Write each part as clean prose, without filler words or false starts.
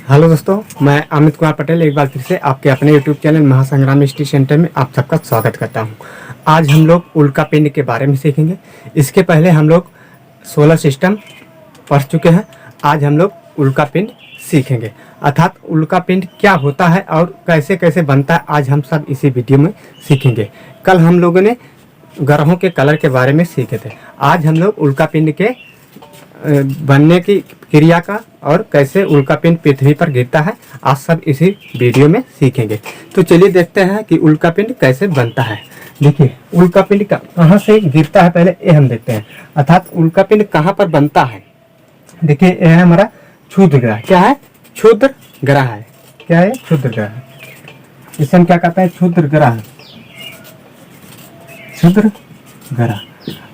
Hello दोस्तों, मैं अमित कुमार पटेल एक बार फिर से आपके अपने यूट्यूब चैनल महासंग्राम हिस्ट्री सेंटर में आप सबका स्वागत करता हूं। आज हम लोग उल्का पिंड के बारे में सीखेंगे। इसके पहले हम लोग सोलर सिस्टम पढ़ चुके हैं। आज हम लोग उल्का पिंड सीखेंगे, अर्थात उल्का पिंड क्या होता है और कैसे कैसे बनता है, आज हम सब इसी वीडियो में सीखेंगे। कल हम लोगों ने ग्रहों के कलर के बारे में सीखे थे। आज हम लोग उल्का पिंड के बनने की क्रिया का और कैसे उल्का पिंड पृथ्वी पर गिरता है, आज सब इसी वीडियो में सीखेंगे। तो चलिए देखते हैं कि उल्का पिंड कैसे बनता है। देखिए उल्का पिंड कहाँ से गिरता है, पहले ये हम देखते हैं, अर्थात उल्का पिंड कहाँ पर बनता है। देखिए यह है हमारा क्षुद्र ग्रह। क्या है? क्षुद्र ग्रह है। क्या है? क्षुद्र ग्रह। इसे हम क्या कहते हैं? क्षुद्र ग्रह। क्षुद्र ग्रह।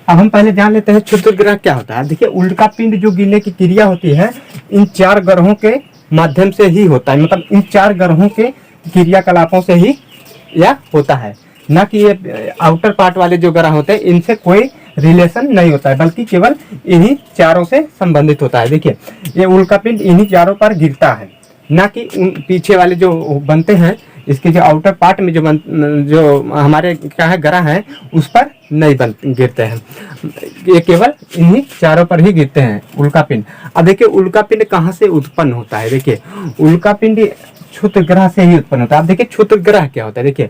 अब हम पहले जान लेते हैं क्षुद्र ग्रह क्या होता है। देखिए उल्का पिंड जो गिरने की क्रिया होती है इन चार ग्रहों के माध्यम से ही होता है, मतलब इन चार ग्रहों के क्रियाकलापों से ही यह होता है, ना कि ये आउटर पार्ट वाले जो ग्रह होते हैं इनसे कोई रिलेशन नहीं होता है, बल्कि केवल इन्हीं चारों से संबंधित होता है। देखिए ये उल्का पिंड इन्हीं चारों पर गिरता है, ना कि उन पीछे वाले जो बनते हैं, इसके जो आउटर पार्ट में जो हमारे क्या है ग्रह है उस पर नहीं गिरते हैं। ये केवल इन्हीं चारों पर ही गिरते हैं उल्का पिंड। अब देखिए उल्का पिंड कहाँ से उत्पन्न होता है। देखिए उल्का पिंड क्षुद्र ग्रह से ही उत्पन्न होता है। अब देखिए क्षुद्र ग्रह क्या होता है। देखिए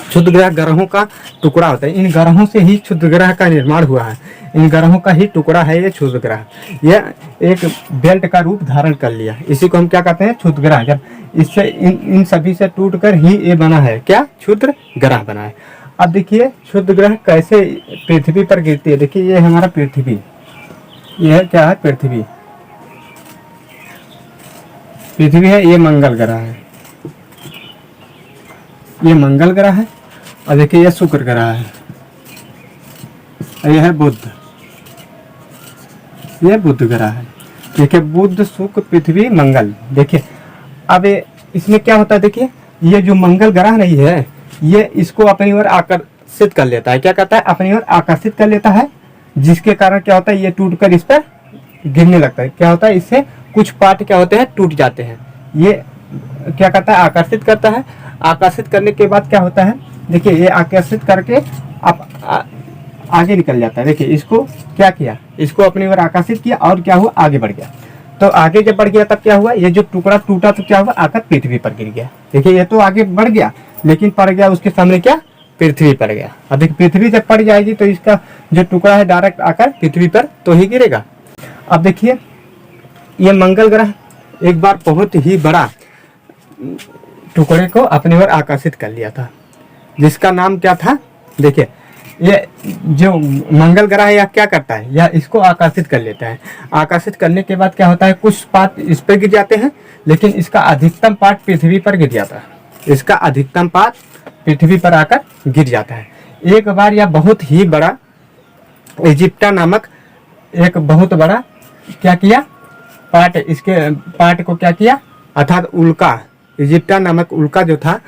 क्षुद्र ग्रह ग्रहों का टुकड़ा होता है। इन ग्रहों से ही क्षुद्र ग्रह का निर्माण हुआ है। इन ग्रहों का ही टुकड़ा है ये क्षुद्र ग्रह। यह एक बेल्ट का रूप धारण कर लिया, इसी को हम क्या कहते हैं? क्षुद्र ग्रह। जब इससे इन सभी से टूटकर ही ये बना है, क्या? क्षुद्र ग्रह बना है। अब देखिए क्षुद्र ग्रह कैसे पृथ्वी पर गिरती है। देखिए ये हमारा पृथ्वी, यह क्या है? पृथ्वी। पृथ्वी है, ये मंगल ग्रह है, ये मंगल ग्रह है। और देखिए ये शुक्र ग्रह है, यह है बुध, ये बुध ग्रह है। देखिए बुध, शुक्र, पृथ्वी, मंगल। देखिए अब इसमें क्या होता है, देखिए ये जो मंगल ग्रह नहीं है ये इसको अपनी ओर आकर्षित कर लेता है। क्या कहता है? अपनी ओर आकर्षित कर लेता है, जिसके कारण क्या होता है ये टूटकर इस पर गिरने लगता है। क्या होता है? इससे कुछ पार्ट क्या होते हैं? टूट जाते हैं। ये क्या कहता है? आकर्षित करता है। आकर्षित करने के बाद क्या होता है? देखिए ये आकर्षित करके अब आगे निकल जाता है। देखिए इसको क्या किया? इसको अपनी ओर आकर्षित किया और क्या हुआ? आगे बढ़ गया। तो आगे जब बढ़ गया तब क्या हुआ? ये जो टुकड़ा टूटा तो क्या हुआ? आकर पृथ्वी पर गिर गया। देखिए ये तो आगे बढ़ गया लेकिन पड़ गया उसके सामने क्या? पृथ्वी पड़ गया। अब देखिए पृथ्वी जब पड़ जाएगी तो इसका जो टुकड़ा है डायरेक्ट आकर पृथ्वी पर तो ही गिरेगा। अब देखिए ये मंगल ग्रह एक बार बहुत ही बड़ा टुकड़े को अपनी ओर आकर्षित कर लिया था, जिसका नाम क्या था? देखिए ये जो मंगल ग्रह है यह क्या करता है? यह इसको आकर्षित कर लेता है। आकर्षित करने के बाद क्या होता है? कुछ पार्ट इस पर गिर जाते हैं लेकिन इसका अधिकतम पार्ट पृथ्वी पर गिर जाता है। इसका अधिकतम पार्ट पृथ्वी पर आकर गिर जाता है। एक बार यह बहुत ही बड़ा इजिप्टा नामक एक बहुत बड़ा क्या किया? पार्ट, इसके पार्ट को क्या किया? अर्थात उल्का, इजिप्टा नामक उल्का जो था,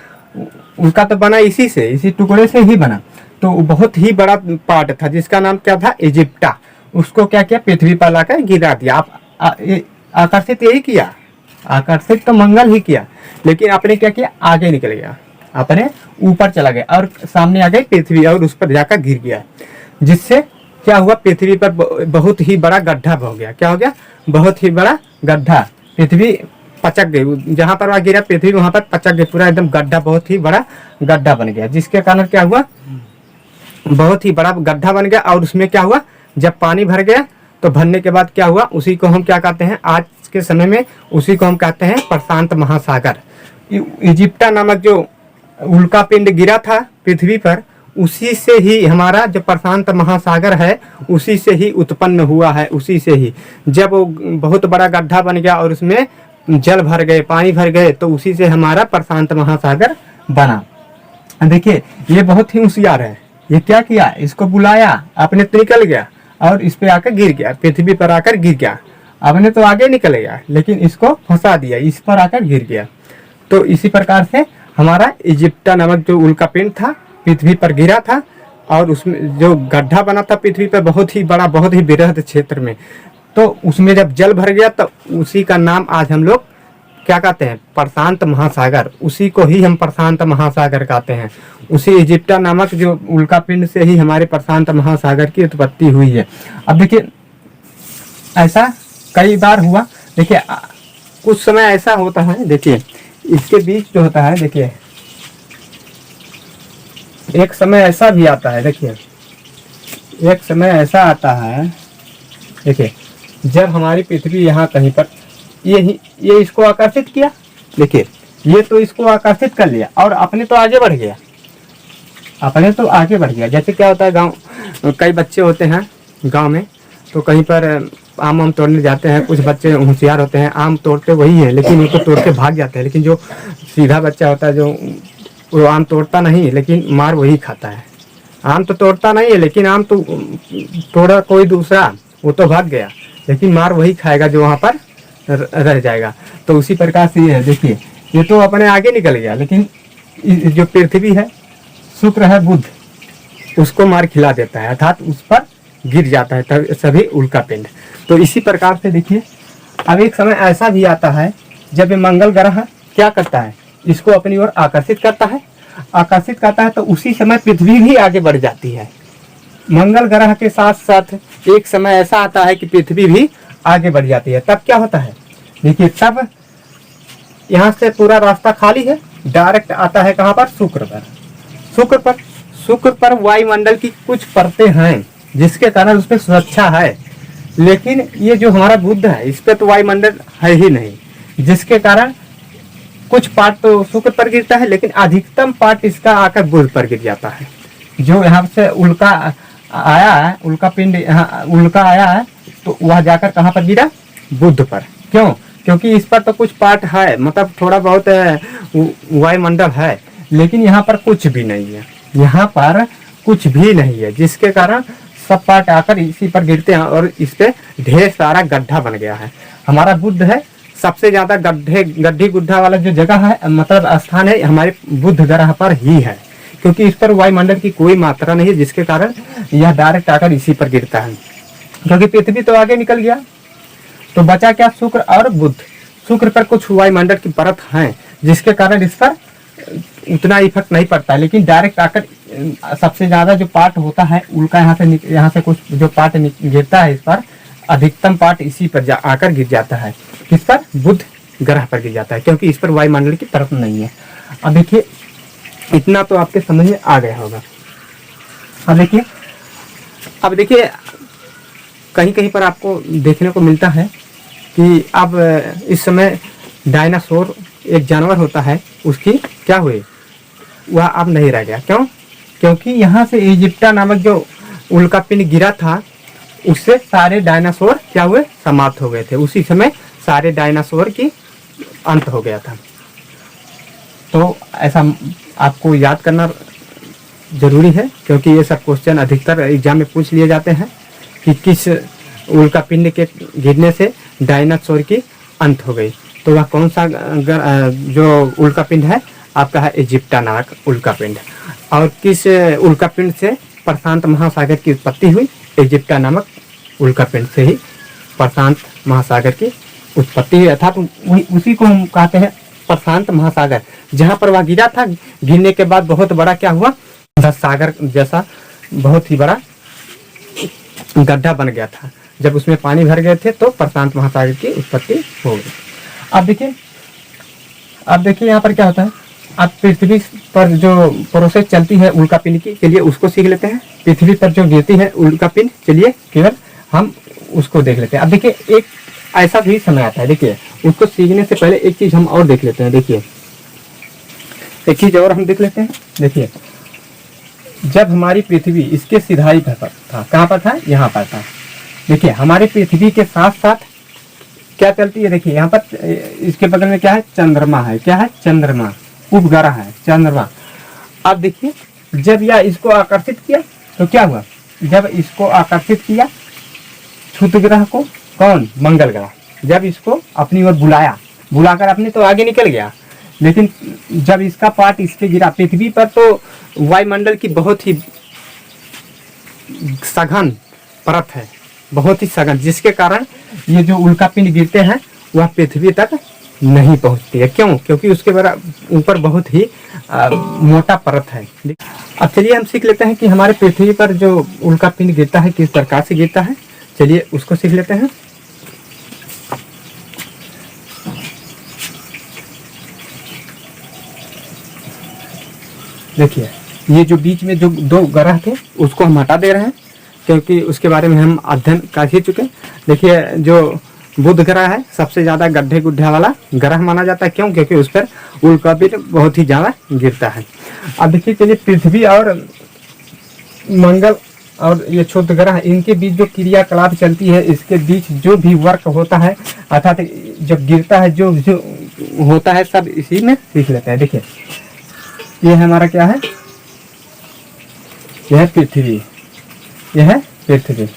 उल्का तो बना इसी से, इसी टुकड़े से ही बना। तो बहुत ही बड़ा पार्ट था जिसका नाम क्या था? इजिप्टा। उसको क्या किया? पृथ्वी पर लाकर गिरा दिया। आप आकर्षित यही किया, आकर्षित तो मंगल ही किया, लेकिन आपने क्या किया? आगे निकल गया, अपने ऊपर चला गया और सामने आ गई पृथ्वी और उस पर जाकर गिर गया, जिससे क्या हुआ? पृथ्वी पर बहुत ही बड़ा गड्ढा हो गया। क्या हो गया? बहुत ही बड़ा गड्ढा। पृथ्वी पचक गई, जहां पर वह गिरा पृथ्वी वहां पर पचक गई, पूरा एकदम गड्ढा, बहुत ही बड़ा गड्ढा बन गया, जिसके कारण क्या हुआ? बहुत ही बड़ा गड्ढा बन गया। और उसमें क्या हुआ? जब पानी भर गया तो भरने के बाद क्या हुआ? उसी को हम क्या कहते हैं आज के समय में? उसी को हम कहते हैं प्रशांत महासागर। इजिप्टा नामक जो उल्का पिंड गिरा था पृथ्वी पर, उसी से ही हमारा जो प्रशांत महासागर है उसी से ही उत्पन्न हुआ है। उसी से ही जब वो बहुत बड़ा गड्ढा बन गया और उसमें जल भर गए, पानी भर गए, तो उसी से हमारा प्रशांत महासागर बना। देखिए ये बहुत ही होशियार है। ये क्या किया? इसको बुलाया, अपने तो निकल गया और इस पे आकर गिर गया, पृथ्वी पर आकर गिर गया। अपने तो आगे निकल गया लेकिन इसको फंसा दिया, इस पर आकर गिर गया। तो इसी प्रकार से हमारा इजिप्टा नामक जो उल्का पिंड था पृथ्वी पर गिरा था और उसमें जो गड्ढा बना था पृथ्वी पर बहुत ही बड़ा, बहुत ही बृहद क्षेत्र में, तो उसमें जब जल भर गया तो उसी का नाम आज हम लोग क्या कहते हैं, प्रशांत महासागर, उसी को ही हम प्रशांत महासागर कहते हैं। उसी इजिप्टा नामक जो उल्का पिंड से ही हमारे प्रशांत महासागर की उत्पत्ति हुई है। अब देखिए ऐसा कई बार हुआ। देखिए कुछ समय ऐसा होता है, देखिए इसके बीच जो होता है, देखिए एक समय ऐसा भी आता है, देखिए एक समय ऐसा आता है, देखिए जब हमारी पृथ्वी यहाँ कहीं पर ये इसको आकर्षित किया, देखिए ये तो इसको आकर्षित कर लिया और अपने तो आगे बढ़ गया, अपने तो आगे बढ़ गया। जैसे क्या होता है, गांव कई बच्चे होते हैं गांव में, तो कहीं पर आम तोड़ने जाते हैं, कुछ बच्चे होशियार होते हैं, आम तोड़ते वही है लेकिन उनको तोड़ के भाग जाते हैं। लेकिन जो सीधा बच्चा होता है, जो वो आम तोड़ता नहीं लेकिन मार वही खाता है। आम तो तोड़ता नहीं है लेकिन आम तो तोड़ा कोई दूसरा, वो तो भाग गया, लेकिन मार वही खाएगा जो वहाँ पर रह जाएगा। तो उसी प्रकार से ये है, देखिए ये तो अपने आगे निकल गया, लेकिन जो पृथ्वी है, शुक्र है, बुध, उसको मार खिला देता है, अर्थात उस पर गिर जाता है तब सभी उल्का पिंड। तो इसी प्रकार से देखिए अब एक समय ऐसा भी आता है जब ये मंगल ग्रह क्या करता है, इसको अपनी ओर आकर्षित करता है, आकर्षित करता है, तो उसी समय पृथ्वी भी आगे बढ़ जाती है। मंगल ग्रह के साथ साथ एक समय ऐसा आता है कि पृथ्वी भी आगे बढ़ जाती है। तब क्या होता है, देखिए तब यहाँ से पूरा रास्ता खाली है, डायरेक्ट आता है कहाँ पर, शुक्र पर। शुक्र पर वायुमंडल की कुछ परतें हैं जिसके कारण उसमें सुरक्षा है, लेकिन ये जो हमारा बुध है इस पे तो वायुमंडल है ही नहीं, जिसके कारण कुछ पार्ट तो शुक्र पर गिरता है, लेकिन अधिकतम पार्ट इसका आकर बुध पर गिर जाता है। जो यहाँ से उल्का आया है, उल्का पिंड यहाँ उल्का आया है, तो वह जाकर कहाँ पर गिरा, बुध पर। क्यों, क्योंकि इस पर तो कुछ पार्ट है, मतलब थोड़ा बहुत वायुमंडल है, लेकिन यहाँ पर कुछ भी नहीं है, यहाँ पर कुछ भी नहीं है, जिसके कारण सब पार्ट आकर इसी पर गिरते हैं और इस पे ढेर सारा गड्ढा बन गया है। हमारा बुध है सबसे ज्यादा गड्ढी गुड्ढा वाला जो जगह है, मतलब स्थान है, हमारे बुध ग्रह पर ही है, क्योंकि इस पर वायुमंडल की कोई मात्रा नहीं है, जिसके कारण यह डायरेक्ट आकर इसी पर गिरता है। क्योंकि पृथ्वी तो आगे निकल गया, तो बचा क्या, शुक्र और बुध। शुक्र पर कुछ वायुमंडल की परत है, जिसके कारण इस पर उतना इफेक्ट नहीं पड़ता है, लेकिन डायरेक्ट आकर सबसे ज्यादा जो पार्ट होता है उल्का यहाँ से कुछ जो पार्ट गिरता है, इस पर अधिकतम पार्ट इसी पर आकर गिर जाता है। किस पर, बुध ग्रह पर गिर जाता है, क्योंकि इस पर वायुमंडल की परत नहीं है। अब देखिए इतना तो आपके समझ में आ गया होगा। अब देखिए कहीं कहीं पर आपको देखने को मिलता है कि अब इस समय डायनासोर एक जानवर होता है, उसकी क्या हुई, वह अब नहीं रह गया। क्यों, क्योंकि यहाँ से इजिप्टा नामक जो उल्का पिंड गिरा था, उससे सारे डायनासोर क्या हुए, समाप्त हो गए थे। उसी समय सारे डायनासोर की अंत हो गया था। तो ऐसा आपको याद करना जरूरी है, क्योंकि ये सब क्वेश्चन अधिकतर एग्जाम में पूछ लिए जाते हैं कि किस उल्का पिंड के गिरने से डायनासोर की अंत हो गई। तो वह कौन सा जो उल्का पिंड है आपका है, इजिप्टा नामक उल्का पिंड। और किस उल्का पिंड से प्रशांत महासागर की उत्पत्ति हुई, इजिप्टा नामक उल्का पिंड से ही प्रशांत महासागर की उत्पत्ति हुई, अर्थात उसी को हम कहते हैं प्रशांत महासागर। जहाँ पर वह गिरा था, गिरने के बाद बहुत बड़ा क्या हुआ, सागर जैसा बहुत ही बड़ा गड्ढा बन गया था। जब उसमें पानी भर गए थे तो प्रशांत महासागर की उत्पत्ति हो गई। अब देखिए यहाँ पर क्या होता है, अब पृथ्वी पर जो प्रोसेस चलती है उल्का पिंड की, चलिए उसको सीख लेते हैं। पृथ्वी पर जो गिरती है उल्का पिंड, चलिए केवल हम उसको देख लेते हैं। अब देखिए एक ऐसा भी समय आता है, देखिए उसको सीखने से पहले एक चीज हम और देख लेते हैं। देखिए एक चीज और हम देख लेते हैं। देखिए जब हमारी पृथ्वी इसके सिधाई पर था, कहाँ पर था, यहाँ पर था। देखिए हमारे पृथ्वी के साथ साथ क्या चलती है, देखिए यहाँ पर इसके बगल में क्या है, चंद्रमा है। क्या है, चंद्रमा, उपग्रह है चंद्रमा। अब देखिए जब यह इसको आकर्षित किया तो क्या हुआ, जब इसको आकर्षित किया क्षुद्र ग्रह को, कौन, मंगल ग्रह, जब इसको अपनी ओर बुलाकर अपने तो आगे निकल गया, लेकिन जब इसका पार्ट इस पे गिरा, पृथ्वी पर तो वायुमंडल की बहुत ही सघन परत है, बहुत ही सघन, जिसके कारण ये जो उल्का पिंड गिरते हैं वह पृथ्वी तक नहीं पहुंचती है। क्यों? क्योंकि उसके ऊपर बहुत ही मोटा परत है। अब चलिए हम सीख लेते हैं कि हमारे पृथ्वी पर जो उल्का पिंड गिरता है किस प्रकार से गिरता है। चलिए उसको सीख लेते हैं। देखिए ये जो बीच में जो दो ग्रह थे उसको हम हटा दे रहे हैं, क्योंकि उसके बारे में हम अध्ययन कर ही चुके। देखिए जो बुध ग्रह है सबसे ज़्यादा गड्ढे गुड्ढे वाला ग्रह माना जाता है। क्यों? क्योंकि उस पर उल्का पिंड बहुत ही ज़्यादा गिरता है। अब देखिए चलिए पृथ्वी और मंगल और ये क्षुद्र ग्रह, इनके बीच जो क्रियाकलाप चलती है, इसके बीच जो भी वर्क होता है अर्थात जब गिरता है जो जो होता है सब इसी में सीख लेते हैं। देखिए ये हमारा क्या है, यह है पृथ्वी, यह है पृथ्वी,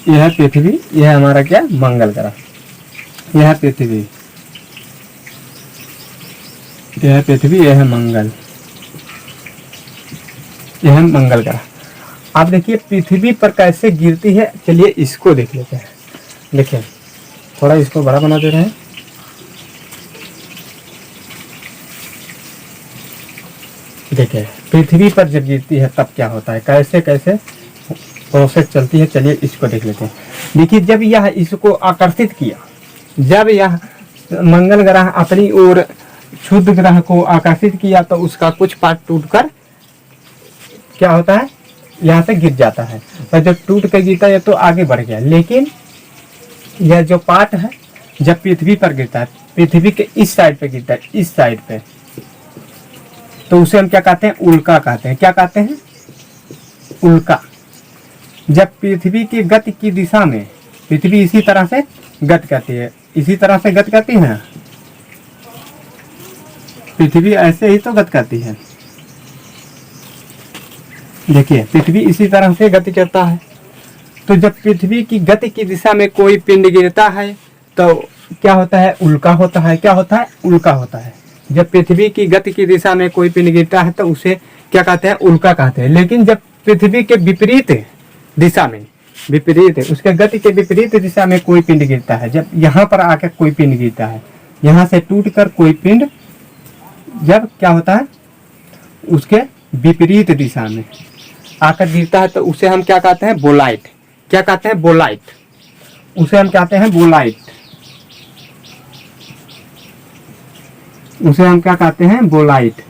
यह है पृथ्वी, यह है हमारा क्या, मंगल ग्रह, यह है पृथ्वी, यह है पृथ्वी, यह है मंगल, यह है मंगल ग्रह। आप देखिए पृथ्वी पर कैसे गिरती है, चलिए इसको देख लेते हैं। देखिए थोड़ा इसको बड़ा बना दे रहे हैं। देखिए पृथ्वी पर जब गिरती है तब क्या होता है, कैसे कैसे प्रोसेस चलती है, चलिए इसको देख लेते हैं। देखिए जब यह इसको आकर्षित किया, जब यह मंगल ग्रह अपनी ओर क्षुद्र ग्रह को आकर्षित किया तो उसका कुछ पार्ट टूटकर क्या होता है, यहाँ से गिर जाता है। और जब टूट कर गिरता है तो आगे बढ़ गया, लेकिन यह जो पार्ट है जब पृथ्वी पर गिरता है, पृथ्वी के इस साइड पे गिरता है, इस साइड पे, तो उसे हम क्या कहते हैं, उल्का कहते हैं। क्या कहते हैं, उल्का। जब पृथ्वी की गति की दिशा में, पृथ्वी इसी तरह से गति करती है, इसी तरह से गति करती है, पृथ्वी ऐसे ही तो गति करती है। देखिए पृथ्वी इसी तरह से गति करता है। तो जब पृथ्वी की गति की दिशा में कोई पिंड गिरता है तो क्या होता है, उल्का होता है। क्या होता है, उल्का होता है। जब पृथ्वी की गति की दिशा में कोई पिंड गिरता है तो उसे क्या कहते हैं, उल्का कहते हैं। लेकिन जब पृथ्वी के विपरीत दिशा में, विपरीत उसके गति के विपरीत दिशा में कोई पिंड गिरता है, जब यहाँ पर आकर कोई पिंड गिरता है, यहाँ से टूटकर कोई पिंड जब क्या होता है उसके विपरीत दिशा में आकर गिरता है तो उसे हम क्या कहते हैं, बोलाइट। क्या कहते हैं, बोलाइट। उसे हम कहते हैं बोलाइट, उसे हम क्या कहते हैं, बोलाइट।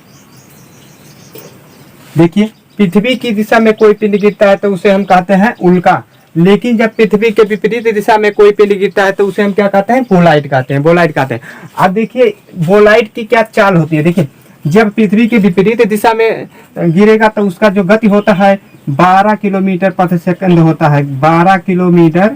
देखिए पृथ्वी की दिशा में कोई पिंड गिरता है तो उसे हम कहते हैं उल्का, लेकिन जब पृथ्वी के विपरीत दिशा में कोई पिंड गिरता है तो उसे हम क्या कहते हैं, बोलाइट कहते हैं, बोलाइट कहते हैं। अब देखिए बोलाइट की क्या चाल होती है। देखिए जब पृथ्वी के विपरीत दिशा में गिरेगा तो उसका जो गति होता है 12 किलोमीटर प्रति सेकंड होता है, 12 किलोमीटर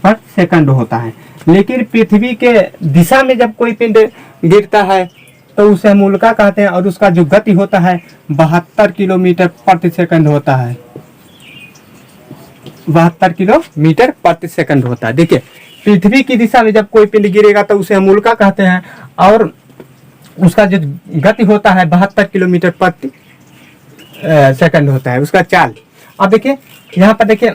प्रति सेकंड होता है। लेकिन पृथ्वी के दिशा में जब कोई पिंड गिरता है तो उसे हम उल्का कहते हैं और उसका जो गति होता है 72 किलोमीटर प्रति सेकंड होता है, 72 किलोमीटर प्रति सेकंड होता है। देखिए पृथ्वी की दिशा में जब कोई पिंड गिरेगा तो उसे हम उल्का कहते हैं और उसका जो गति होता है 72 किलोमीटर प्रति सेकंड होता है, उसका चाल। अब देखिए यहाँ पर देखिए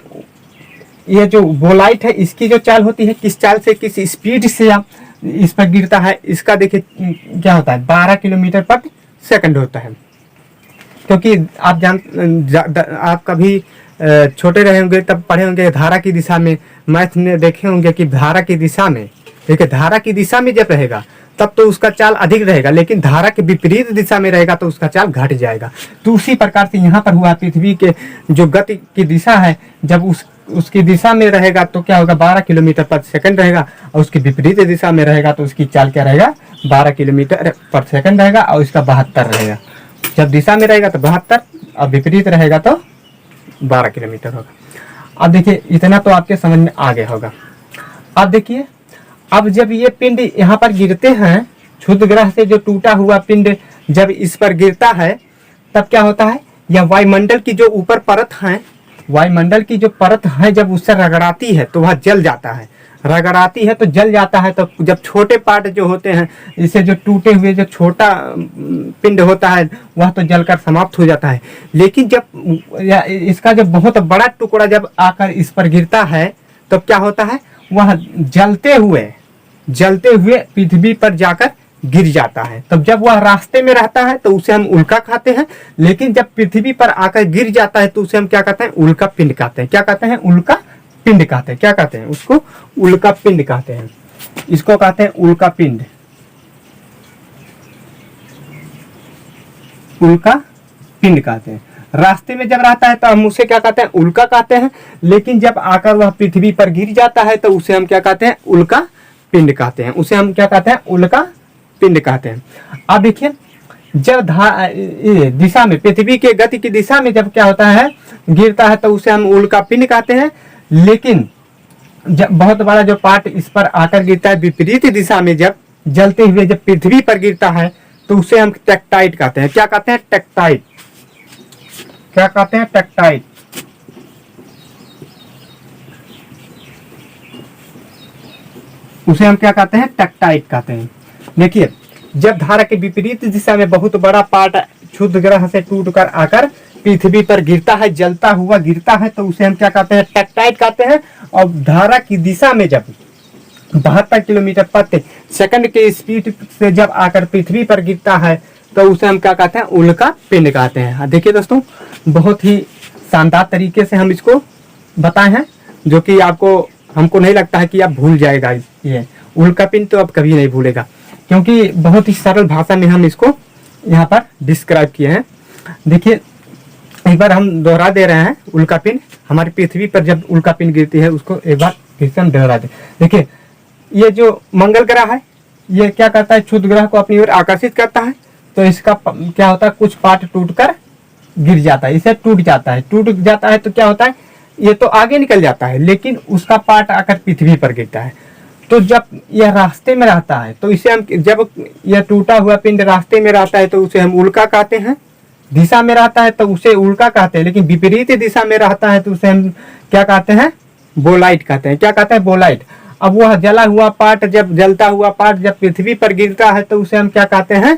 ये जो बोलाइट है इसकी जो चाल होती है, किस चाल से, किस स्पीड से आप इस पर गिरता है, इसका देखिए क्या होता है, 12 किलोमीटर प्रति सेकंड होता है। क्योंकि आप आप कभी छोटे रहे होंगे तब पढ़े होंगे धारा की दिशा में, मैथ में देखे होंगे कि धारा की दिशा में, देखिए धारा की दिशा में जब रहेगा तब तो उसका चाल अधिक रहेगा, लेकिन धारा के विपरीत दिशा में रहेगा तो उसका चाल घट जाएगा। तो उसी प्रकार से यहाँ पर हुआ, पृथ्वी के जो गति की दिशा है जब उसकी दिशा में रहेगा तो क्या होगा, 12 किलोमीटर प्रति सेकंड रहेगा, और उसकी विपरीत दिशा में रहेगा तो उसकी चाल क्या रहेगा, 12 किलोमीटर प्रति सेकंड रहेगा और इसका 72 रहेगा। जब दिशा में रहेगा तो 72 और विपरीत रहेगा तो 12 किलोमीटर होगा। अब देखिए इतना तो आपके समझ में आ गया होगा। अब देखिए अब जब ये पिंड यहाँ पर गिरते हैं, क्षुद्र ग्रह से जो टूटा हुआ पिंड जब इस पर गिरता है तब क्या होता है, यह वायुमंडल की जो ऊपर परत है, वायुमंडल की जो परत है जब उससे रगड़ाती है तो वह जल जाता है, रगड़ाती है तो जल जाता है। तो जब छोटे पार्ट जो होते हैं, इसे जो टूटे हुए जो छोटा पिंड होता है वह तो जलकर समाप्त हो जाता है। लेकिन जब इसका जो बहुत बड़ा टुकड़ा जब आकर इस पर गिरता है तब क्या होता है, वह जलते हुए जलते हुए पृथ्वी पर जाकर गिर जाता है। तब जब वह रास्ते में रहता है तो उसे हम उल्का कहते हैं, लेकिन जब पृथ्वी पर आकर गिर जाता है तो उसे हम क्या कहते हैं, उल्का पिंड कहते हैं। क्या कहते हैं, उल्का पिंड कहते हैं। क्या कहते हैं, उसको उल्का पिंड कहते हैं। इसको कहते हैं उल्का पिंड, उल्का पिंड कहते हैं। रास्ते में जब रहता है तो हम उसे क्या कहते हैं, उल्का कहते हैं, लेकिन जब आकर वह पृथ्वी पर गिर जाता है तो उसे हम क्या कहते हैं, उल्का पिंड कहते हैं। उसे हम क्या कहते हैं, उल्का पिंड कहते हैं। अब देखिए, जब दिशा में, पृथ्वी के गति की दिशा में जब क्या होता है, गिरता है तो उसे हम उल्का पिंड कहते हैं। लेकिन जब बहुत बड़ा जो पार्ट इस पर आकर गिरता है विपरीत दिशा में, जब जलते हुए जब पृथ्वी पर गिरता है तो उसे हम टेक्टाइट कहते हैं। क्या कहते हैं, टेक्टाइट। क्या कहते हैं, टेक्टाइट। उसे हम क्या कहते हैं, टेक्टाइट कहते हैं। देखिए, जब धारा के विपरीत दिशा में बहुत बड़ा पार्ट क्षुद्र ग्रह से टूटकर आकर पृथ्वी पर गिरता है, जलता हुआ गिरता है, तो उसे हम क्या कहते हैं, टेक्टाइट कहते हैं। और धारा की दिशा में जब 72 किलोमीटर प्रति सेकंड के स्पीड से जब आकर पृथ्वी पर गिरता है तो उसे हम क्या कहते हैं, उल्का पिंड कहते हैं। देखिए दोस्तों, बहुत ही शानदार तरीके से हम इसको बताए हैं, जो कि आपको, हमको नहीं लगता है कि आप भूल जाएगा। ये उल्का पिंड तो आप कभी नहीं भूलेगा, क्योंकि बहुत ही सरल भाषा में हम इसको यहाँ पर डिस्क्राइब किए हैं। देखिए, एक बार हम दोहरा दे रहे हैं। उल्का पिंड, हमारी पृथ्वी पर जब उल्का पिंड गिरती है उसको एक बार फिर से हम दोहरा दें। देखिए, ये जो मंगल ग्रह है, ये क्या करता है, क्षुद्र ग्रह को अपनी ओर आकर्षित करता है। तो इसका क्या होता है, कुछ पार्ट टूटकर गिर जाता है, इसे टूट जाता है। टूट जाता है तो क्या होता है, ये तो आगे निकल जाता है, लेकिन उसका पार्ट आकर पृथ्वी पर गिरता है। तो जब यह रास्ते में रहता है तो इसे हम, जब यह टूटा हुआ पिंड रास्ते में रहता है तो उसे हम उल्का कहते हैं। दिशा में रहता है तो उसे उल्का कहते हैं, लेकिन विपरीत दिशा में रहता है तो उसे हम क्या कहते हैं, बोलाइट कहते हैं। क्या कहते हैं, बोलाइट। अब वह जला हुआ पार्ट, जब जलता हुआ पार्ट जब पृथ्वी पर गिरता है तो उसे हम क्या कहते हैं,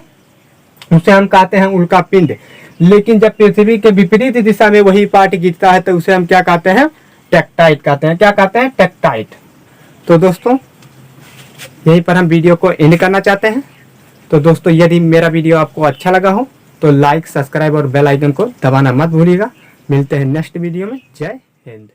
उसे हम कहते हैं उल्का पिंड। लेकिन जब पृथ्वी के विपरीत दिशा में वही पार्ट गिरता है तो उसे हम क्या कहते हैं, टेक्टाइट कहते हैं। क्या कहते हैं, टेक्टाइट। तो दोस्तों, यहीं पर हम वीडियो को एंड करना चाहते हैं। तो दोस्तों, यदि मेरा वीडियो आपको अच्छा लगा हो तो लाइक, सब्सक्राइब और बेल आइकन को दबाना मत भूलिएगा। मिलते हैं नेक्स्ट वीडियो में। जय हिंद।